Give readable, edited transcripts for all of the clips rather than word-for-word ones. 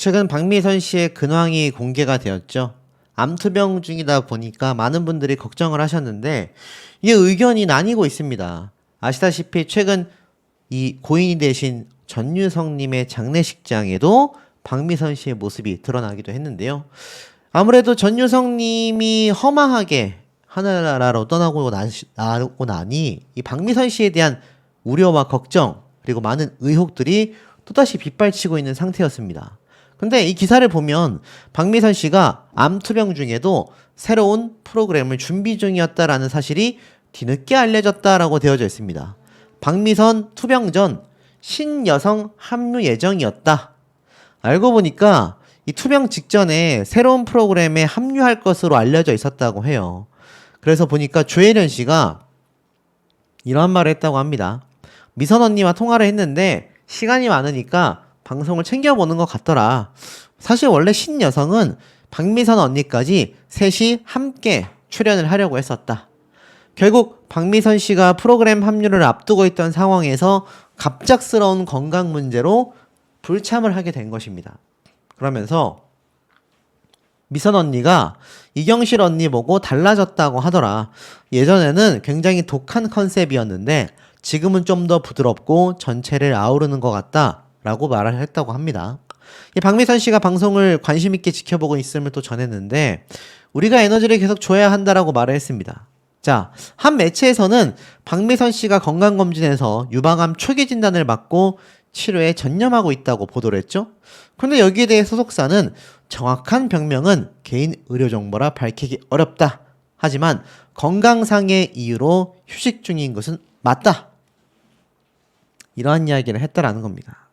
최근 박미선 씨의 근황이 공개가 되었죠. 암투병 중이다 보니까 많은 분들이 걱정을 하셨는데 이게 의견이 나뉘고 있습니다. 아시다시피 최근 이 고인이 되신 전유성님의 장례식장에도 박미선 씨의 모습이 드러나기도 했는데요. 아무래도 전유성님이 허망하게 하늘나라로 떠나고 나니 이 박미선 씨에 대한 우려와 걱정 그리고 많은 의혹들이 또다시 빗발치고 있는 상태였습니다. 근데 이 기사를 보면 박미선 씨가 암투병 중에도 새로운 프로그램을 준비 중이었다라는 사실이 뒤늦게 알려졌다라고 되어져 있습니다. 박미선 투병 전 신여성 합류 예정이었다. 알고 보니까 이 투병 직전에 새로운 프로그램에 합류할 것으로 알려져 있었다고 해요. 그래서 보니까 조혜련 씨가 이런 말을 했다고 합니다. 미선 언니와 통화를 했는데 시간이 많으니까 방송을 챙겨보는 것 같더라. 사실 원래 신여성은 박미선 언니까지 셋이 함께 출연을 하려고 했었다. 결국 박미선 씨가 프로그램 합류를 앞두고 있던 상황에서 갑작스러운 건강 문제로 불참을 하게 된 것입니다. 그러면서 미선 언니가 이경실 언니 보고 달라졌다고 하더라. 예전에는 굉장히 독한 컨셉이었는데 지금은 좀 더 부드럽고 전체를 아우르는 것 같다 라고 말을 했다고 합니다. 이 박미선 씨가 방송을 관심 있게 지켜보고 있음을 또 전했는데 우리가 에너지를 계속 줘야 한다라고 말을 했습니다. 자, 한 매체에서는 박미선 씨가 건강검진에서 유방암 초기 진단을 받고 치료에 전념하고 있다고 보도를 했죠. 그런데 여기에 대해 소속사는 정확한 병명은 개인 의료 정보라 밝히기 어렵다. 하지만 건강상의 이유로 휴식 중인 것은 맞다. 이러한 이야기를 했다라는 겁니다.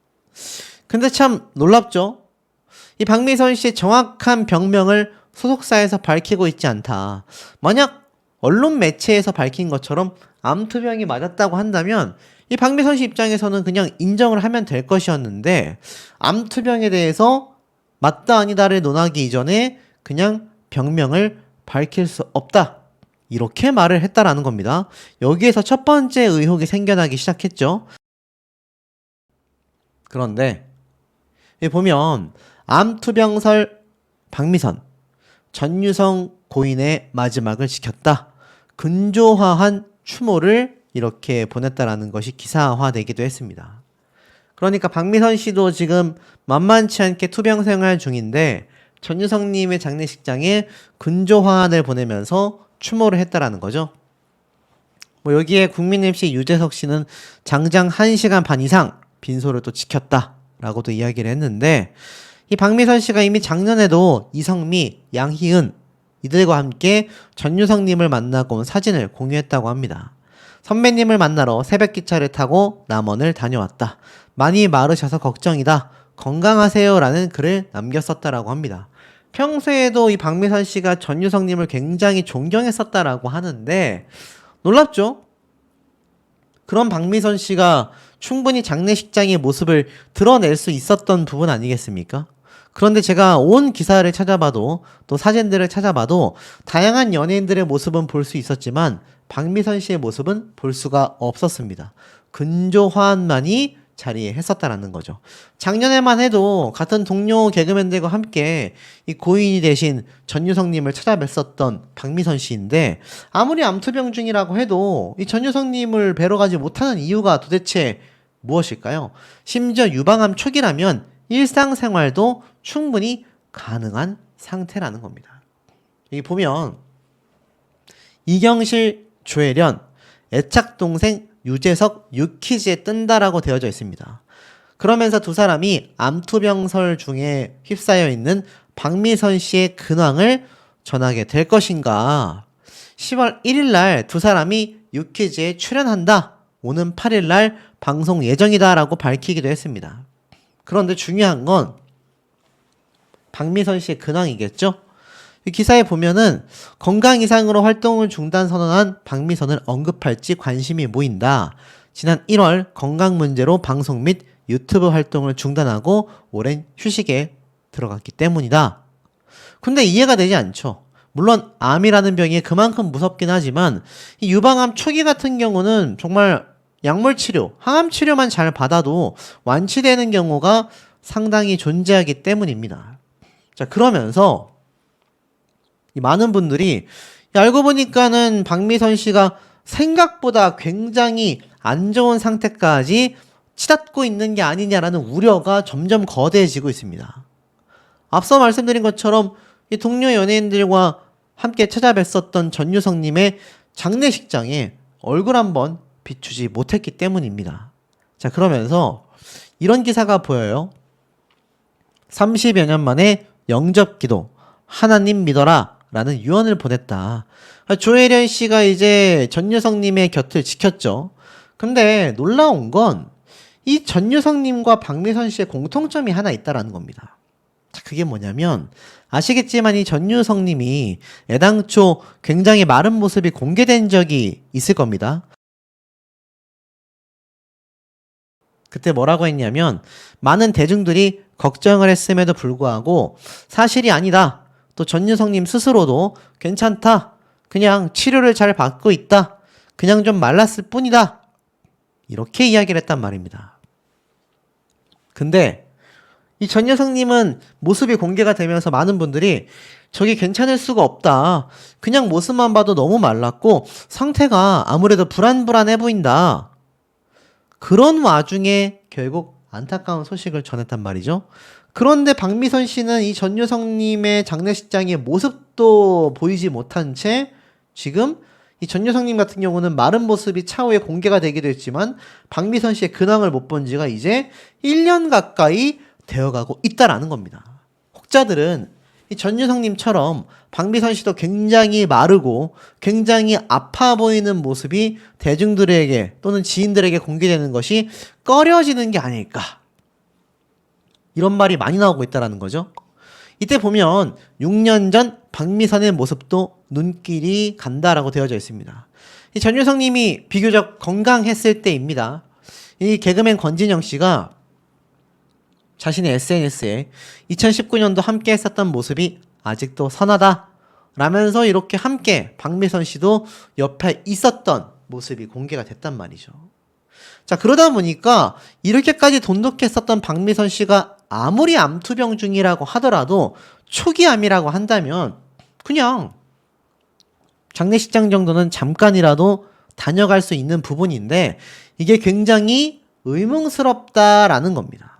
근데 참 놀랍죠? 이 박미선 씨의 정확한 병명을 소속사에서 밝히고 있지 않다. 만약 언론 매체에서 밝힌 것처럼 암투병이 맞았다고 한다면 이 박미선 씨 입장에서는 그냥 인정을 하면 될 것이었는데 암투병에 대해서 맞다 아니다를 논하기 이전에 그냥 병명을 밝힐 수 없다. 이렇게 말을 했다라는 겁니다. 여기에서 첫 번째 의혹이 생겨나기 시작했죠. 그런데 여기 보면 암투병설 박미선 전유성 고인의 마지막을 지켰다. 근조화한 추모를 이렇게 보냈다라는 것이 기사화되기도 했습니다. 그러니까 박미선 씨도 지금 만만치 않게 투병 생활 중인데 전유성님의 장례식장에 근조화환을 보내면서 추모를 했다라는 거죠. 뭐 여기에 국민 MC 유재석 씨는 장장 1시간 반 이상 빈소를 또 지켰다라고도 이야기를 했는데 이 박미선 씨가 이미 작년에도 이성미, 양희은 이들과 함께 전유성님을 만나고 온 사진을 공유했다고 합니다. 선배님을 만나러 새벽 기차를 타고 남원을 다녀왔다. 많이 마르셔서 걱정이다. 건강하세요 라는 글을 남겼었다라고 합니다. 평소에도 이 박미선 씨가 전유성님을 굉장히 존경했었다라고 하는데 놀랍죠? 그런 박미선 씨가 충분히 장례식장의 모습을 드러낼 수 있었던 부분 아니겠습니까? 그런데 제가 온 기사를 찾아봐도 또 사진들을 찾아봐도 다양한 연예인들의 모습은 볼 수 있었지만 박미선 씨의 모습은 볼 수가 없었습니다. 근조화환만이 자리했었다라는 거죠. 작년에만 해도 같은 동료 개그맨들과 함께 이 고인이 되신 전유성님을 찾아뵀었던 박미선 씨인데 아무리 암투병 중이라고 해도 이 전유성님을 뵈러 가지 못하는 이유가 도대체 무엇일까요? 심지어 유방암 초기라면 일상생활도 충분히 가능한 상태라는 겁니다. 여기 보면 이경실, 조혜련, 애착동생 유재석, 유키즈에 뜬다라고 되어져 있습니다. 그러면서 두 사람이 암투병설 중에 휩싸여 있는 박미선 씨의 근황을 전하게 될 것인가. 10월 1일 날 두 사람이 유키즈에 출연한다. 오는 8일 날 방송 예정이다 라고 밝히기도 했습니다. 그런데 중요한 건 박미선 씨의 근황이겠죠? 이 기사에 보면은 건강 이상으로 활동을 중단 선언한 박미선을 언급할지 관심이 모인다. 지난 1월 건강 문제로 방송 및 유튜브 활동을 중단하고 오랜 휴식에 들어갔기 때문이다. 근데 이해가 되지 않죠. 물론 암이라는 병이 그만큼 무섭긴 하지만 이 유방암 초기 같은 경우는 정말 약물 치료, 항암 치료만 잘 받아도 완치되는 경우가 상당히 존재하기 때문입니다. 자, 그러면서 이 많은 분들이 알고 보니까는 박미선 씨가 생각보다 굉장히 안 좋은 상태까지 치닫고 있는 게 아니냐라는 우려가 점점 거대해지고 있습니다. 앞서 말씀드린 것처럼 이 동료 연예인들과 함께 찾아뵀었던 전유성님의 장례식장에 얼굴 한번 비추지 못했기 때문입니다. 자, 그러면서 이런 기사가 보여요. 30여 년 만에 영접기도 하나님 믿어라 라는 유언을 보냈다. 조혜련 씨가 이제 전유성님의 곁을 지켰죠. 근데 놀라운 건 이 전유성님과 박미선 씨의 공통점이 하나 있다라는 겁니다. 자, 그게 뭐냐면 아시겠지만 이 전유성님이 애당초 굉장히 마른 모습이 공개된 적이 있을 겁니다. 그때 뭐라고 했냐면 많은 대중들이 걱정을 했음에도 불구하고 사실이 아니다. 또 전유성님 스스로도 괜찮다. 그냥 치료를 잘 받고 있다. 그냥 좀 말랐을 뿐이다. 이렇게 이야기를 했단 말입니다. 근데 이 전유성님은 모습이 공개가 되면서 많은 분들이 저게 괜찮을 수가 없다. 그냥 모습만 봐도 너무 말랐고 상태가 아무래도 불안불안해 보인다. 그런 와중에 결국 안타까운 소식을 전했단 말이죠. 그런데 박미선 씨는 이 전유성님의 장례식장의 모습도 보이지 못한 채 지금 이 전유성님 같은 경우는 마른 모습이 차후에 공개가 되기도 했지만 박미선 씨의 근황을 못 본 지가 이제 1년 가까이 되어가고 있다라는 겁니다. 혹자들은 이 전유성님처럼 박미선 씨도 굉장히 마르고 굉장히 아파 보이는 모습이 대중들에게 또는 지인들에게 공개되는 것이 꺼려지는 게 아닐까. 이런 말이 많이 나오고 있다는 거죠. 이때 보면 6년 전 박미선의 모습도 눈길이 간다라고 되어져 있습니다. 이 전유성님이 비교적 건강했을 때입니다. 이 개그맨 권진영 씨가 자신의 SNS에 2019년도 함께 했었던 모습이 아직도 선하다 라면서 이렇게 함께 박미선 씨도 옆에 있었던 모습이 공개가 됐단 말이죠. 자, 그러다 보니까 이렇게까지 돈독했었던 박미선 씨가 아무리 암투병 중이라고 하더라도 초기 암이라고 한다면 그냥 장례식장 정도는 잠깐이라도 다녀갈 수 있는 부분인데 이게 굉장히 의문스럽다라는 겁니다.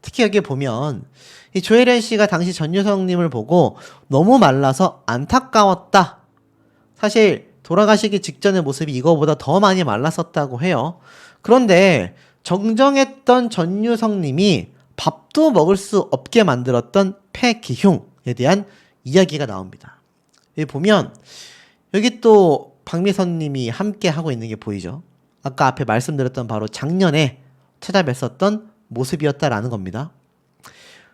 특히 여기 보면 이 조혜련 씨가 당시 전유성님을 보고 너무 말라서 안타까웠다. 사실 돌아가시기 직전의 모습이 이거보다 더 많이 말랐었다고 해요. 그런데 정정했던 전유성님이 밥도 먹을 수 없게 만들었던 폐기흉에 대한 이야기가 나옵니다. 여기 보면 여기 또 박미선님이 함께 하고 있는 게 보이죠. 아까 앞에 말씀드렸던 바로 작년에 찾아뵀었던 모습이었다라는 겁니다.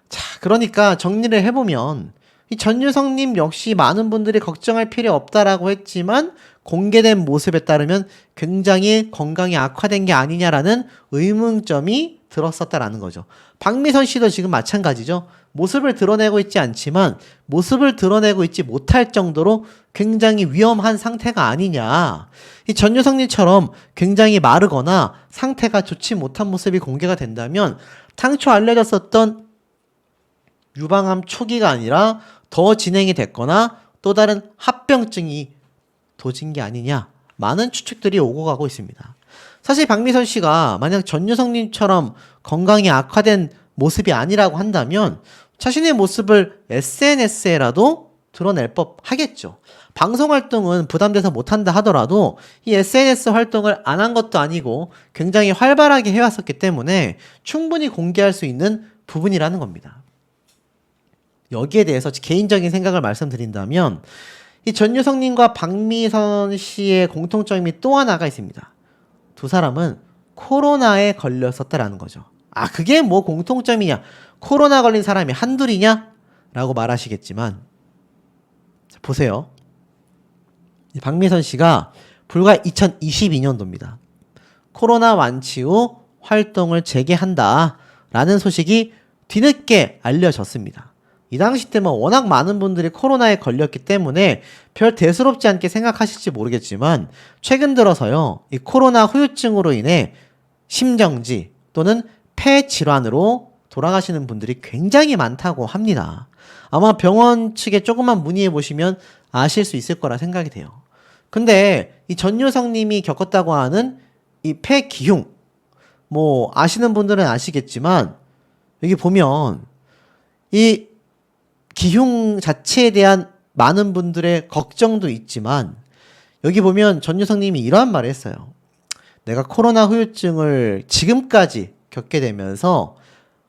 자, 그러니까 정리를 해보면 이 전유성님 역시 많은 분들이 걱정할 필요 없다라고 했지만 공개된 모습에 따르면 굉장히 건강이 악화된 게 아니냐라는 의문점이 들었었다라는 거죠. 박미선 씨도 지금 마찬가지죠. 모습을 드러내고 있지 않지만 모습을 드러내고 있지 못할 정도로 굉장히 위험한 상태가 아니냐. 이 전유성님처럼 굉장히 마르거나 상태가 좋지 못한 모습이 공개가 된다면 당초 알려졌었던 유방암 초기가 아니라 더 진행이 됐거나 또 다른 합병증이 도진 게 아니냐. 많은 추측들이 오고 가고 있습니다. 사실 박미선 씨가 만약 전유성님처럼 건강이 악화된 모습이 아니라고 한다면 자신의 모습을 SNS에라도 드러낼 법 하겠죠. 방송 활동은 부담돼서 못한다 하더라도 이 SNS 활동을 안 한 것도 아니고 굉장히 활발하게 해왔었기 때문에 충분히 공개할 수 있는 부분이라는 겁니다. 여기에 대해서 개인적인 생각을 말씀드린다면 이 전유성님과 박미선 씨의 공통점이 또 하나가 있습니다. 두 사람은 코로나에 걸렸었다라는 거죠. 아, 그게 뭐 공통점이냐? 코로나 걸린 사람이 한둘이냐? 라고 말하시겠지만 보세요. 박미선 씨가 불과 2022년도입니다. 코로나 완치 후 활동을 재개한다 라는 소식이 뒤늦게 알려졌습니다. 이 당시 때면 워낙 많은 분들이 코로나에 걸렸기 때문에 별 대수롭지 않게 생각하실지 모르겠지만 최근 들어서요, 이 코로나 후유증으로 인해 심정지 또는 폐 질환으로 돌아가시는 분들이 굉장히 많다고 합니다. 아마 병원 측에 조금만 문의해 보시면 아실 수 있을 거라 생각이 돼요. 근데 이 전유성 님이 겪었다고 하는 이 폐기흉, 뭐 아시는 분들은 아시겠지만 여기 보면 이 기흉 자체에 대한 많은 분들의 걱정도 있지만 여기 보면 전유성 님이 이러한 말을 했어요. 내가 코로나 후유증을 지금까지 겪게 되면서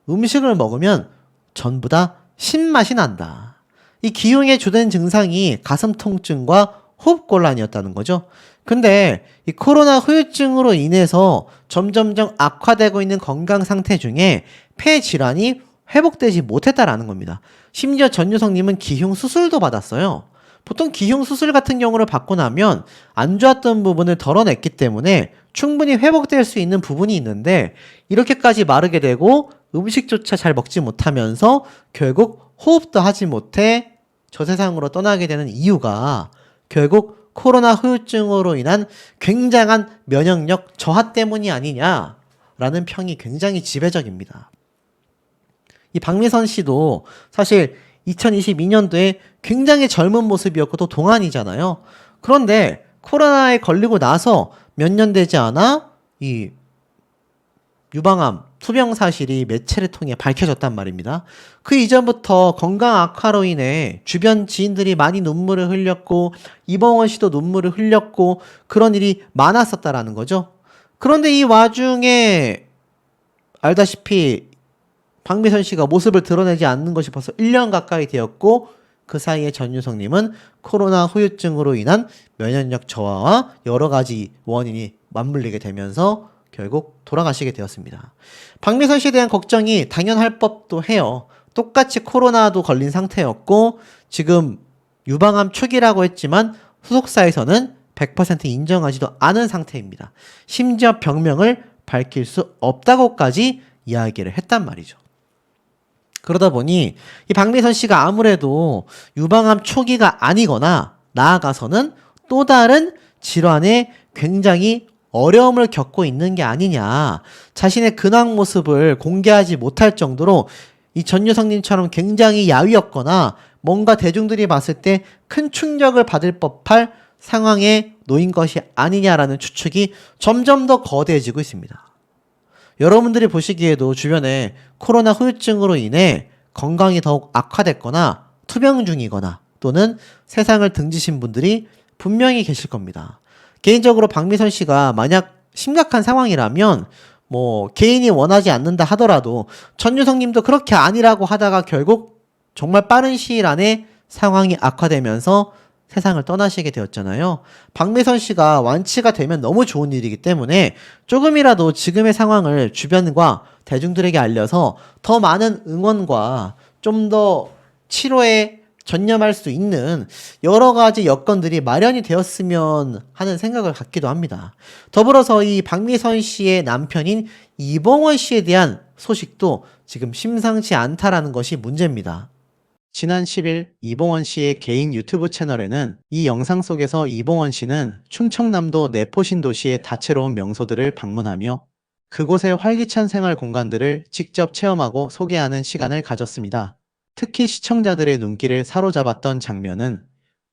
음식을 먹으면 전부 다 신맛이 난다. 이 기흉의 주된 증상이 가슴 통증과 호흡곤란이었다는 거죠. 근데 이 코로나 후유증으로 인해서 점점점 악화되고 있는 건강 상태 중에 폐 질환이 회복되지 못했다라는 겁니다. 심지어 전유성님은 기흉 수술도 받았어요. 보통 기흉 수술 같은 경우를 받고 나면 안 좋았던 부분을 덜어냈기 때문에 충분히 회복될 수 있는 부분이 있는데 이렇게까지 마르게 되고 음식조차 잘 먹지 못하면서 결국 호흡도 하지 못해 저 세상으로 떠나게 되는 이유가 결국 코로나 후유증으로 인한 굉장한 면역력 저하 때문이 아니냐라는 평이 굉장히 지배적입니다. 이 박미선 씨도 사실 2022년도에 굉장히 젊은 모습이었고 또 동안이잖아요. 그런데 코로나에 걸리고 나서 몇 년 되지 않아 이 유방암 투병 사실이 매체를 통해 밝혀졌단 말입니다. 그 이전부터 건강 악화로 인해 주변 지인들이 많이 눈물을 흘렸고 이봉원 씨도 눈물을 흘렸고 그런 일이 많았었다라는 거죠. 그런데 이 와중에 알다시피 박미선 씨가 모습을 드러내지 않는 것이 벌써 1년 가까이 되었고 그 사이에 전유성님은 코로나 후유증으로 인한 면역력 저하와 여러 가지 원인이 맞물리게 되면서 결국 돌아가시게 되었습니다. 박미선 씨에 대한 걱정이 당연할 법도 해요. 똑같이 코로나도 걸린 상태였고 지금 유방암 초기라고 했지만 소속사에서는 100% 인정하지도 않은 상태입니다. 심지어 병명을 밝힐 수 없다고까지 이야기를 했단 말이죠. 그러다 보니 이 박미선 씨가 아무래도 유방암 초기가 아니거나 나아가서는 또 다른 질환에 굉장히 어려움을 겪고 있는 게 아니냐. 자신의 근황 모습을 공개하지 못할 정도로 이 전유성님처럼 굉장히 야위었거나 뭔가 대중들이 봤을 때 큰 충격을 받을 법할 상황에 놓인 것이 아니냐라는 추측이 점점 더 거대해지고 있습니다. 여러분들이 보시기에도 주변에 코로나 후유증으로 인해 건강이 더욱 악화됐거나 투병 중이거나 또는 세상을 등지신 분들이 분명히 계실 겁니다. 개인적으로 박미선 씨가 만약 심각한 상황이라면 뭐 개인이 원하지 않는다 하더라도 전유성 님도 그렇게 아니라고 하다가 결국 정말 빠른 시일 안에 상황이 악화되면서 세상을 떠나시게 되었잖아요. 박미선 씨가 완치가 되면 너무 좋은 일이기 때문에 조금이라도 지금의 상황을 주변과 대중들에게 알려서 더 많은 응원과 좀 더 치료에 전념할 수 있는 여러 가지 여건들이 마련이 되었으면 하는 생각을 갖기도 합니다. 더불어서 이 박미선 씨의 남편인 이봉원 씨에 대한 소식도 지금 심상치 않다라는 것이 문제입니다. 지난 10일 이봉원 씨의 개인 유튜브 채널에는 이 영상 속에서 이봉원 씨는 충청남도 내포신 도시의 다채로운 명소들을 방문하며 그곳의 활기찬 생활 공간들을 직접 체험하고 소개하는 시간을 가졌습니다. 특히 시청자들의 눈길을 사로잡았던 장면은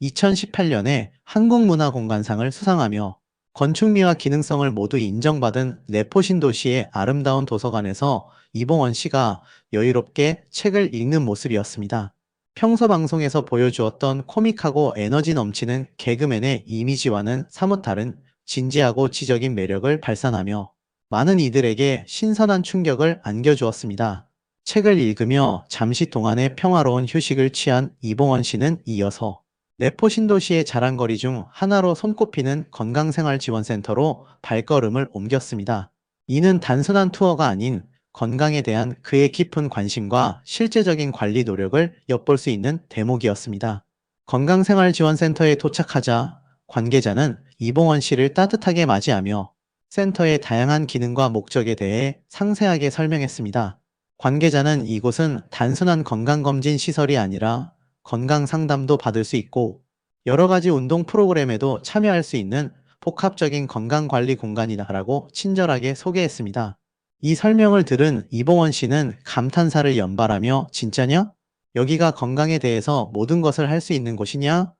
2018년에 한국문화공간상을 수상하며 건축미와 기능성을 모두 인정받은 내포신 도시의 아름다운 도서관에서 이봉원 씨가 여유롭게 책을 읽는 모습이었습니다. 평소 방송에서 보여주었던 코믹하고 에너지 넘치는 개그맨의 이미지와는 사뭇 다른 진지하고 지적인 매력을 발산하며 많은 이들에게 신선한 충격을 안겨주었습니다. 책을 읽으며 잠시 동안의 평화로운 휴식을 취한 이봉원 씨는 이어서 내포 신도시의 자랑거리 중 하나로 손꼽히는 건강생활지원센터로 발걸음을 옮겼습니다. 이는 단순한 투어가 아닌 건강에 대한 그의 깊은 관심과 실제적인 관리 노력을 엿볼 수 있는 대목이었습니다. 건강생활지원센터에 도착하자 관계자는 이봉원 씨를 따뜻하게 맞이하며 센터의 다양한 기능과 목적에 대해 상세하게 설명했습니다. 관계자는 이곳은 단순한 건강검진 시설이 아니라 건강상담도 받을 수 있고 여러 가지 운동 프로그램에도 참여할 수 있는 복합적인 건강관리 공간이다라고 친절하게 소개했습니다. 이 설명을 들은 이봉원 씨는 감탄사를 연발하며 진짜냐? 여기가 건강에 대해서 모든 것을 할 수 있는 곳이냐?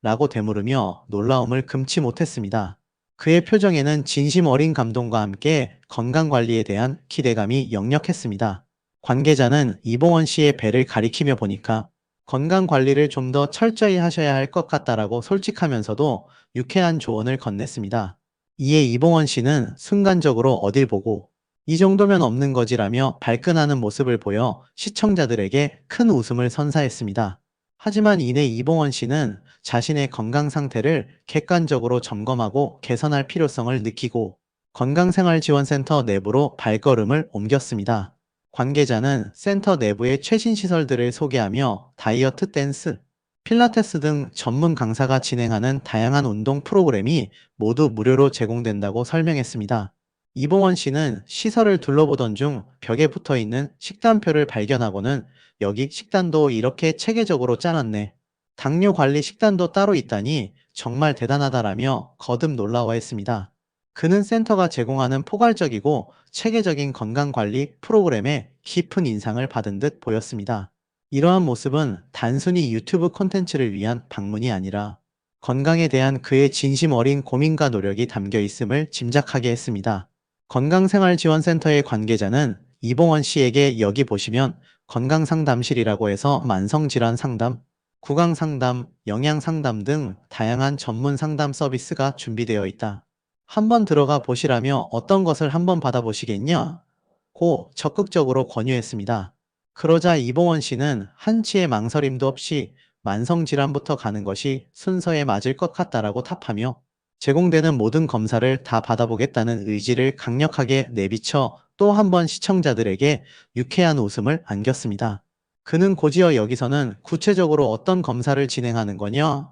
라고 되물으며 놀라움을 금치 못했습니다. 그의 표정에는 진심 어린 감동과 함께 건강관리에 대한 기대감이 역력했습니다. 관계자는 이봉원 씨의 배를 가리키며 보니까 건강관리를 좀 더 철저히 하셔야 할 것 같다라고 솔직하면서도 유쾌한 조언을 건넸습니다. 이에 이봉원 씨는 순간적으로 어딜 보고 이 정도면 없는 거지라며 발끈하는 모습을 보여 시청자들에게 큰 웃음을 선사했습니다. 하지만 이내 이봉원 씨는 자신의 건강 상태를 객관적으로 점검하고 개선할 필요성을 느끼고 건강생활지원센터 내부로 발걸음을 옮겼습니다. 관계자는 센터 내부의 최신 시설들을 소개하며 다이어트 댄스, 필라테스 등 전문 강사가 진행하는 다양한 운동 프로그램이 모두 무료로 제공된다고 설명했습니다. 이봉원 씨는 시설을 둘러보던 중 벽에 붙어 있는 식단표를 발견하고는 여기 식단도 이렇게 체계적으로 짜놨네. 당뇨 관리 식단도 따로 있다니 정말 대단하다라며 거듭 놀라워했습니다. 그는 센터가 제공하는 포괄적이고 체계적인 건강관리 프로그램에 깊은 인상을 받은 듯 보였습니다. 이러한 모습은 단순히 유튜브 콘텐츠를 위한 방문이 아니라 건강에 대한 그의 진심 어린 고민과 노력이 담겨 있음을 짐작하게 했습니다. 건강생활지원센터의 관계자는 이봉원 씨에게 여기 보시면 건강상담실이라고 해서 만성질환 상담, 구강 상담, 영양 상담 등 다양한 전문 상담 서비스가 준비되어 있다. 한번 들어가 보시라며 어떤 것을 한번 받아보시겠냐? 고 적극적으로 권유했습니다. 그러자 이봉원 씨는 한치의 망설임도 없이 만성질환부터 가는 것이 순서에 맞을 것 같다라고 답하며 제공되는 모든 검사를 다 받아보겠다는 의지를 강력하게 내비쳐 또 한 번 시청자들에게 유쾌한 웃음을 안겼습니다. 그는 곧이어 여기서는 구체적으로 어떤 검사를 진행하는 거냐?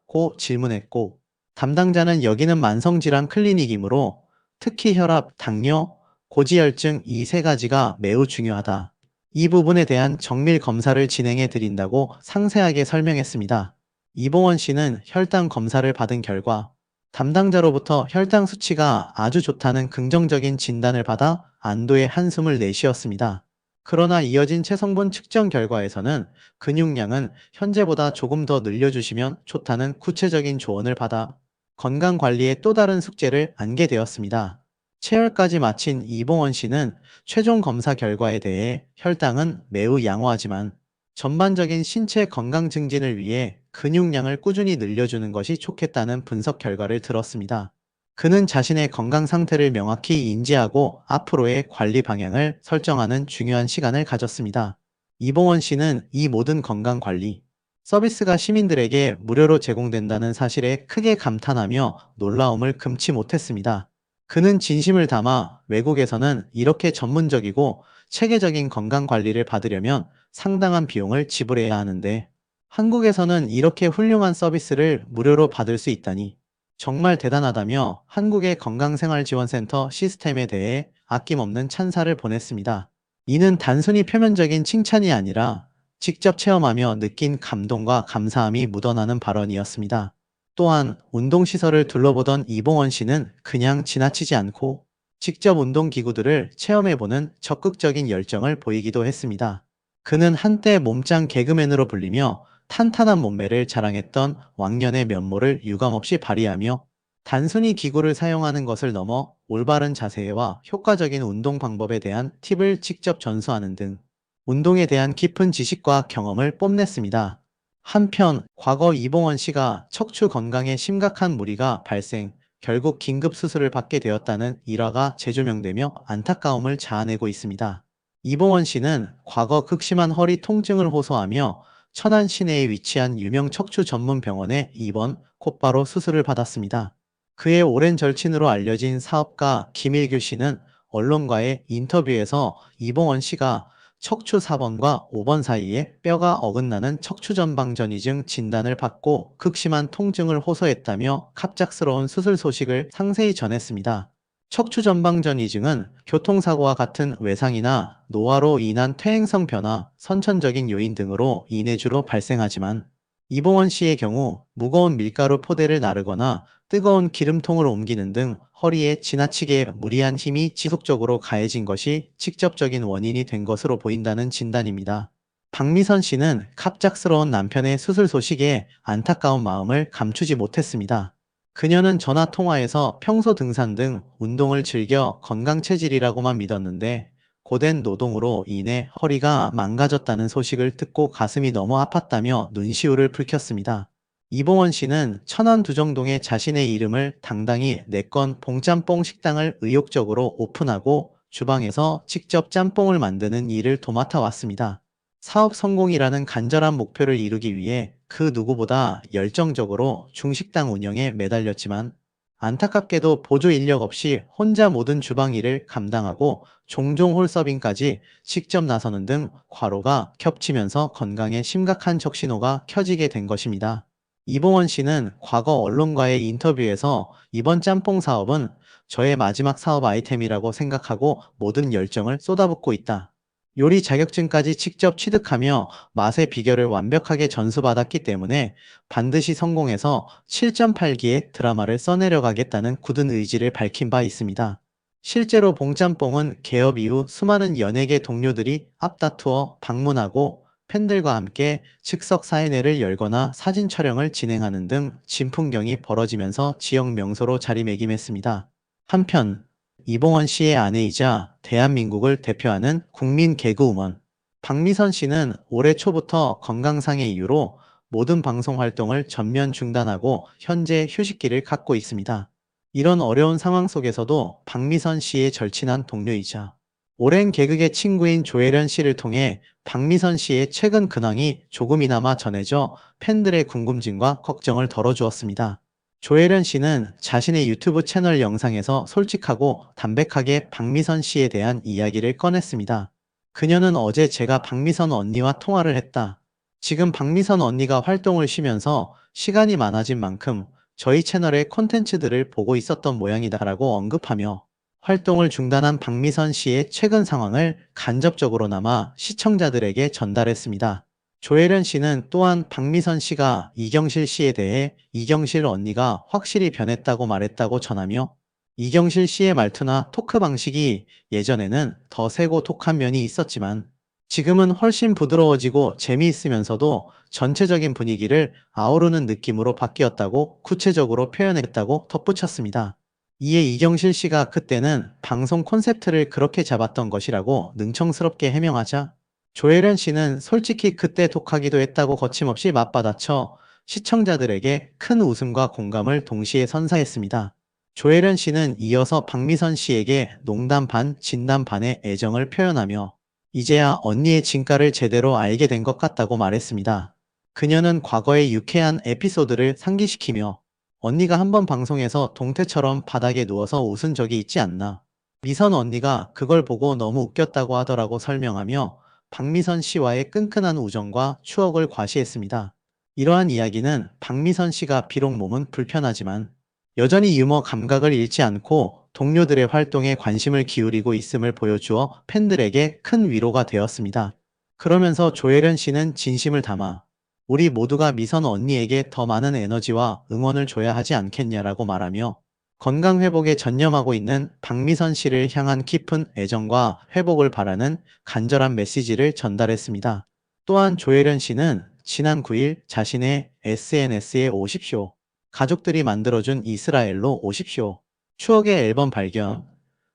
고 질문했고, 담당자는 여기는 만성질환 클리닉이므로 특히 혈압, 당뇨, 고지혈증 이 세 가지가 매우 중요하다. 이 부분에 대한 정밀 검사를 진행해 드린다고 상세하게 설명했습니다. 이봉원 씨는 혈당 검사를 받은 결과 담당자로부터 혈당 수치가 아주 좋다는 긍정적인 진단을 받아 안도의 한숨을 내쉬었습니다. 그러나 이어진 체성분 측정 결과에서는 근육량은 현재보다 조금 더 늘려주시면 좋다는 구체적인 조언을 받아 건강관리의 또 다른 숙제를 안게 되었습니다. 체열까지 마친 이봉원 씨는 최종 검사 결과에 대해 혈당은 매우 양호하지만 전반적인 신체 건강 증진을 위해 근육량을 꾸준히 늘려주는 것이 좋겠다는 분석 결과를 들었습니다. 그는 자신의 건강 상태를 명확히 인지하고 앞으로의 관리 방향을 설정하는 중요한 시간을 가졌습니다. 이봉원 씨는 이 모든 건강 관리 서비스가 시민들에게 무료로 제공된다는 사실에 크게 감탄하며 놀라움을 금치 못했습니다. 그는 진심을 담아 외국에서는 이렇게 전문적이고 체계적인 건강 관리를 받으려면 상당한 비용을 지불해야 하는데 한국에서는 이렇게 훌륭한 서비스를 무료로 받을 수 있다니 정말 대단하다며 한국의 건강생활지원센터 시스템에 대해 아낌없는 찬사를 보냈습니다. 이는 단순히 표면적인 칭찬이 아니라 직접 체험하며 느낀 감동과 감사함이 묻어나는 발언이었습니다. 또한 운동시설을 둘러보던 이봉원 씨는 그냥 지나치지 않고 직접 운동기구들을 체험해보는 적극적인 열정을 보이기도 했습니다. 그는 한때 몸짱 개그맨으로 불리며 탄탄한 몸매를 자랑했던 왕년의 면모를 유감없이 발휘하며 단순히 기구를 사용하는 것을 넘어 올바른 자세와 효과적인 운동 방법에 대한 팁을 직접 전수하는 등 운동에 대한 깊은 지식과 경험을 뽐냈습니다. 한편 과거 이봉원 씨가 척추 건강에 심각한 무리가 발생, 결국 긴급 수술을 받게 되었다는 일화가 재조명되며 안타까움을 자아내고 있습니다. 이봉원 씨는 과거 극심한 허리 통증을 호소하며 천안 시내에 위치한 유명 척추 전문 병원에 입원, 곧바로 수술을 받았습니다. 그의 오랜 절친으로 알려진 사업가 김일규 씨는 언론과의 인터뷰에서 이봉원 씨가 척추 4번과 5번 사이에 뼈가 어긋나는 척추전방전이증 진단을 받고 극심한 통증을 호소했다며 갑작스러운 수술 소식을 상세히 전했습니다. 척추전방전이증은 교통사고와 같은 외상이나 노화로 인한 퇴행성 변화, 선천적인 요인 등으로 인해 주로 발생하지만 이봉원 씨의 경우 무거운 밀가루 포대를 나르거나 뜨거운 기름통을 옮기는 등 허리에 지나치게 무리한 힘이 지속적으로 가해진 것이 직접적인 원인이 된 것으로 보인다는 진단입니다. 박미선 씨는 갑작스러운 남편의 수술 소식에 안타까운 마음을 감추지 못했습니다. 그녀는 전화 통화에서 평소 등산 등 운동을 즐겨 건강 체질이라고만 믿었는데 고된 노동으로 인해 허리가 망가졌다는 소식을 듣고 가슴이 너무 아팠다며 눈시울을 붉혔습니다. 이봉원 씨는 천안 두정동에 자신의 이름을 당당히 내건 봉짬뽕 식당을 의욕적으로 오픈하고 주방에서 직접 짬뽕을 만드는 일을 도맡아 왔습니다. 사업 성공이라는 간절한 목표를 이루기 위해 그 누구보다 열정적으로 중식당 운영에 매달렸지만 안타깝게도 보조 인력 없이 혼자 모든 주방 일을 감당하고 종종 홀서빙까지 직접 나서는 등 과로가 겹치면서 건강에 심각한 적신호가 켜지게 된 것입니다. 이봉원 씨는 과거 언론과의 인터뷰에서 이번 짬뽕 사업은 저의 마지막 사업 아이템이라고 생각하고 모든 열정을 쏟아붓고 있다. 요리 자격증까지 직접 취득하며 맛의 비결을 완벽하게 전수받았기 때문에 반드시 성공해서 7.8기의 드라마를 써내려가겠다는 굳은 의지를 밝힌 바 있습니다. 실제로 봉짬뽕은 개업 이후 수많은 연예계 동료들이 앞다투어 방문하고 팬들과 함께 즉석 사인회를 열거나 사진 촬영을 진행하는 등 진풍경이 벌어지면서 지역 명소로 자리매김했습니다. 한편 이봉원 씨의 아내이자 대한민국을 대표하는 국민 개그우먼 박미선 씨는 올해 초부터 건강상의 이유로 모든 방송 활동을 전면 중단하고 현재 휴식기를 갖고 있습니다. 이런 어려운 상황 속에서도 박미선 씨의 절친한 동료이자 오랜 개그계 친구인 조혜련 씨를 통해 박미선 씨의 최근 근황이 조금이나마 전해져 팬들의 궁금증과 걱정을 덜어주었습니다. 조혜련 씨는 자신의 유튜브 채널 영상에서 솔직하고 담백하게 박미선 씨에 대한 이야기를 꺼냈습니다. 그녀는 어제 제가 박미선 언니와 통화를 했다. 지금 박미선 언니가 활동을 쉬면서 시간이 많아진 만큼 저희 채널의 콘텐츠들을 보고 있었던 모양이다라고 언급하며 활동을 중단한 박미선 씨의 최근 상황을 간접적으로나마 시청자들에게 전달했습니다. 조혜련 씨는 또한 박미선 씨가 이경실 씨에 대해 이경실 언니가 확실히 변했다고 말했다고 전하며 이경실 씨의 말투나 토크 방식이 예전에는 더 세고 독한 면이 있었지만 지금은 훨씬 부드러워지고 재미있으면서도 전체적인 분위기를 아우르는 느낌으로 바뀌었다고 구체적으로 표현했다고 덧붙였습니다. 이에 이경실 씨가 그때는 방송 콘셉트를 그렇게 잡았던 것이라고 능청스럽게 해명하자 조혜련 씨는 솔직히 그때 독하기도 했다고 거침없이 맞받아쳐 시청자들에게 큰 웃음과 공감을 동시에 선사했습니다. 조혜련 씨는 이어서 박미선 씨에게 농담 반, 진담 반의 애정을 표현하며 이제야 언니의 진가를 제대로 알게 된 것 같다고 말했습니다. 그녀는 과거의 유쾌한 에피소드를 상기시키며 언니가 한번 방송에서 동태처럼 바닥에 누워서 웃은 적이 있지 않나. 미선 언니가 그걸 보고 너무 웃겼다고 하더라고 설명하며 박미선 씨와의 끈끈한 우정과 추억을 과시했습니다. 이러한 이야기는 박미선 씨가 비록 몸은 불편하지만 여전히 유머 감각을 잃지 않고 동료들의 활동에 관심을 기울이고 있음을 보여주어 팬들에게 큰 위로가 되었습니다. 그러면서 조혜련 씨는 진심을 담아 우리 모두가 미선 언니에게 더 많은 에너지와 응원을 줘야 하지 않겠냐라고 말하며 건강 회복에 전념하고 있는 박미선 씨를 향한 깊은 애정과 회복을 바라는 간절한 메시지를 전달했습니다. 또한 조혜련 씨는 지난 9일 자신의 SNS에 오십시오. 가족들이 만들어준 이스라엘로 오십시오. 추억의 앨범 발견.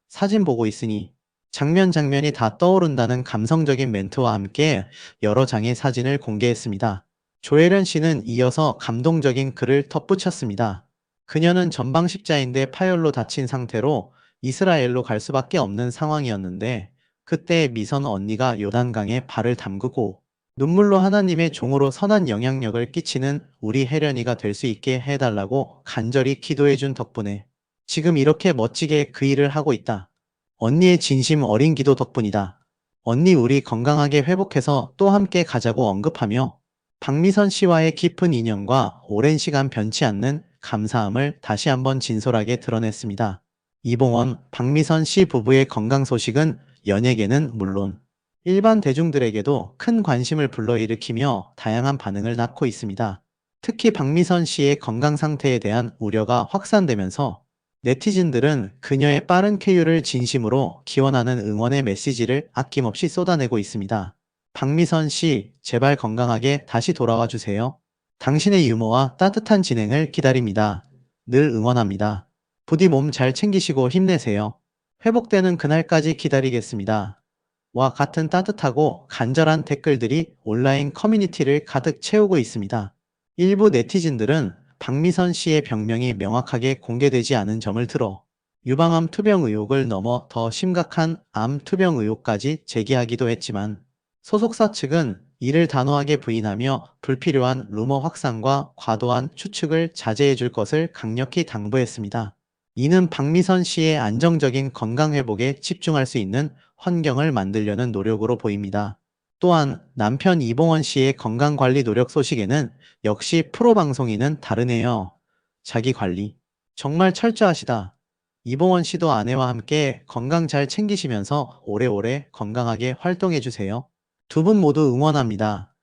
사진 보고 있으니 장면 장면이 다 떠오른다는 감성적인 멘트와 함께 여러 장의 사진을 공개했습니다. 조혜련 씨는 이어서 감동적인 글을 덧붙였습니다. 그녀는 전방십자인대 파열로 다친 상태로 이스라엘로 갈 수밖에 없는 상황이었는데 그때 미선 언니가 요단강에 발을 담그고 눈물로 하나님의 종으로 선한 영향력을 끼치는 우리 혜련이가 될 수 있게 해달라고 간절히 기도해준 덕분에 지금 이렇게 멋지게 그 일을 하고 있다. 언니의 진심 어린 기도 덕분이다. 언니 우리 건강하게 회복해서 또 함께 가자고 언급하며 박미선 씨와의 깊은 인연과 오랜 시간 변치 않는 감사함을 다시 한번 진솔하게 드러냈습니다. 이봉원, 박미선 씨 부부의 건강 소식은 연예계는 물론 일반 대중들에게도 큰 관심을 불러일으키며 다양한 반응을 낳고 있습니다. 특히 박미선 씨의 건강 상태에 대한 우려가 확산되면서 네티즌들은 그녀의 빠른 쾌유를 진심으로 기원하는 응원의 메시지를 아낌없이 쏟아내고 있습니다. 박미선 씨, 제발 건강하게 다시 돌아와 주세요. 당신의 유머와 따뜻한 진행을 기다립니다. 늘 응원합니다. 부디 몸 잘 챙기시고 힘내세요. 회복되는 그날까지 기다리겠습니다. 와 같은 따뜻하고 간절한 댓글들이 온라인 커뮤니티를 가득 채우고 있습니다. 일부 네티즌들은 박미선 씨의 병명이 명확하게 공개되지 않은 점을 들어 유방암 투병 의혹을 넘어 더 심각한 암 투병 의혹까지 제기하기도 했지만 소속사 측은 이를 단호하게 부인하며 불필요한 루머 확산과 과도한 추측을 자제해 줄 것을 강력히 당부했습니다. 이는 박미선 씨의 안정적인 건강 회복에 집중할 수 있는 환경을 만들려는 노력으로 보입니다. 또한 남편 이봉원 씨의 건강관리 노력 소식에는 역시 프로 방송인은 다르네요. 자기 관리. 정말 철저하시다. 이봉원 씨도 아내와 함께 건강 잘 챙기시면서 오래오래 건강하게 활동해주세요. 두 분 모두 응원합니다.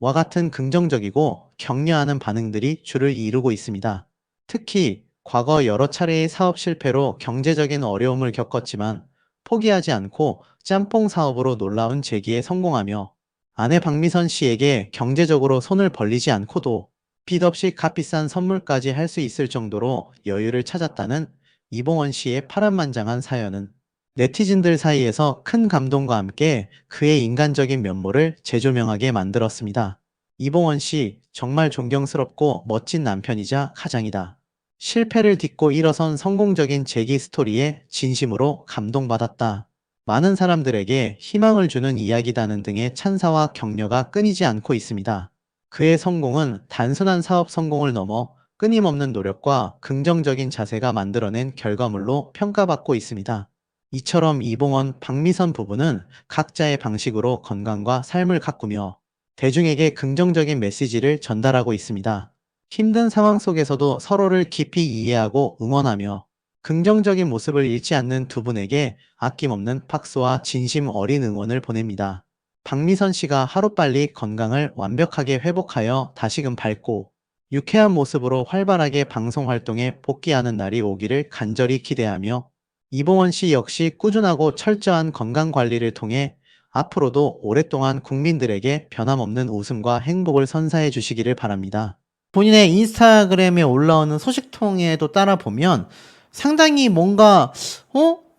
와 같은 긍정적이고 격려하는 반응들이 줄을 이루고 있습니다. 특히 과거 여러 차례의 사업 실패로 경제적인 어려움을 겪었지만 포기하지 않고 짬뽕 사업으로 놀라운 재기에 성공하며 아내 박미선 씨에게 경제적으로 손을 벌리지 않고도 빚 없이 값비싼 선물까지 할 수 있을 정도로 여유를 찾았다는 이봉원 씨의 파란만장한 사연은 네티즌들 사이에서 큰 감동과 함께 그의 인간적인 면모를 재조명하게 만들었습니다. 이봉원 씨, 정말 존경스럽고 멋진 남편이자 가장이다. 실패를 딛고 일어선 성공적인 재기 스토리에 진심으로 감동받았다. 많은 사람들에게 희망을 주는 이야기다는 등의 찬사와 격려가 끊이지 않고 있습니다. 그의 성공은 단순한 사업 성공을 넘어 끊임없는 노력과 긍정적인 자세가 만들어낸 결과물로 평가받고 있습니다. 이처럼 이봉원, 박미선 부부는 각자의 방식으로 건강과 삶을 가꾸며 대중에게 긍정적인 메시지를 전달하고 있습니다. 힘든 상황 속에서도 서로를 깊이 이해하고 응원하며 긍정적인 모습을 잃지 않는 두 분에게 아낌없는 박수와 진심 어린 응원을 보냅니다. 박미선 씨가 하루빨리 건강을 완벽하게 회복하여 다시금 밝고 유쾌한 모습으로 활발하게 방송 활동에 복귀하는 날이 오기를 간절히 기대하며 이봉원 씨 역시 꾸준하고 철저한 건강 관리를 통해 앞으로도 오랫동안 국민들에게 변함없는 웃음과 행복을 선사해 주시기를 바랍니다. 본인의 인스타그램에 올라오는 소식통에도 따라 보면 상당히 뭔가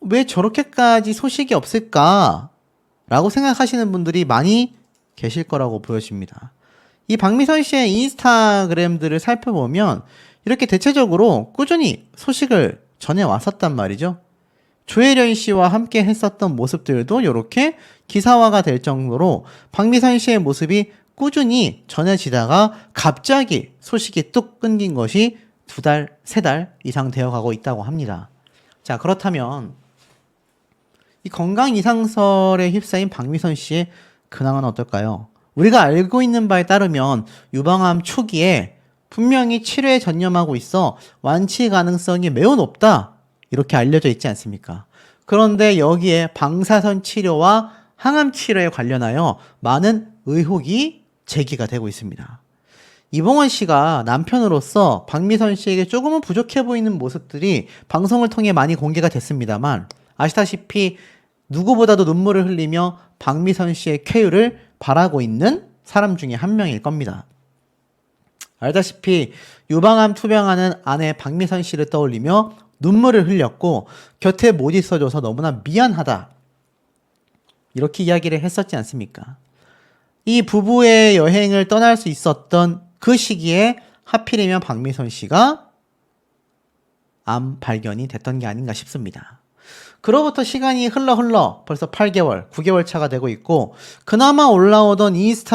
왜 저렇게까지 소식이 없을까? 라고 생각하시는 분들이 많이 계실 거라고 보여집니다. 이 박미선 씨의 인스타그램들을 살펴보면 이렇게 대체적으로 꾸준히 소식을 전해왔었단 말이죠. 조혜련 씨와 함께 했었던 모습들도 이렇게 기사화가 될 정도로 박미선 씨의 모습이 꾸준히 전해지다가 갑자기 소식이 뚝 끊긴 것이 2달, 3달 이상 되어 가고 있다고 합니다. 자, 그렇다면 이 건강 이상설에 휩싸인 박미선 씨의 근황은 어떨까요? 우리가 알고 있는 바에 따르면 유방암 초기에 분명히 치료에 전념하고 있어 완치 가능성이 매우 높다. 이렇게 알려져 있지 않습니까? 그런데 여기에 방사선 치료와 항암 치료에 관련하여 많은 의혹이 제기가 되고 있습니다. 이봉원 씨가 남편으로서 박미선 씨에게 조금은 부족해 보이는 모습들이 방송을 통해 많이 공개가 됐습니다만 아시다시피 누구보다도 눈물을 흘리며 박미선 씨의 쾌유를 바라고 있는 사람 중에 한 명일 겁니다. 알다시피 유방암 투병하는 아내 박미선 씨를 떠올리며 눈물을 흘렸고 곁에 못 있어줘서 너무나 미안하다. 이렇게 이야기를 했었지 않습니까? 이 부부의 여행을 떠날 수 있었던 그 시기에 하필이면 박미선 씨가 암 발견이 됐던 게 아닌가 싶습니다. 그로부터 시간이 흘러 벌써 8개월, 9개월 차가 되고 있고 그나마 올라오던 인스타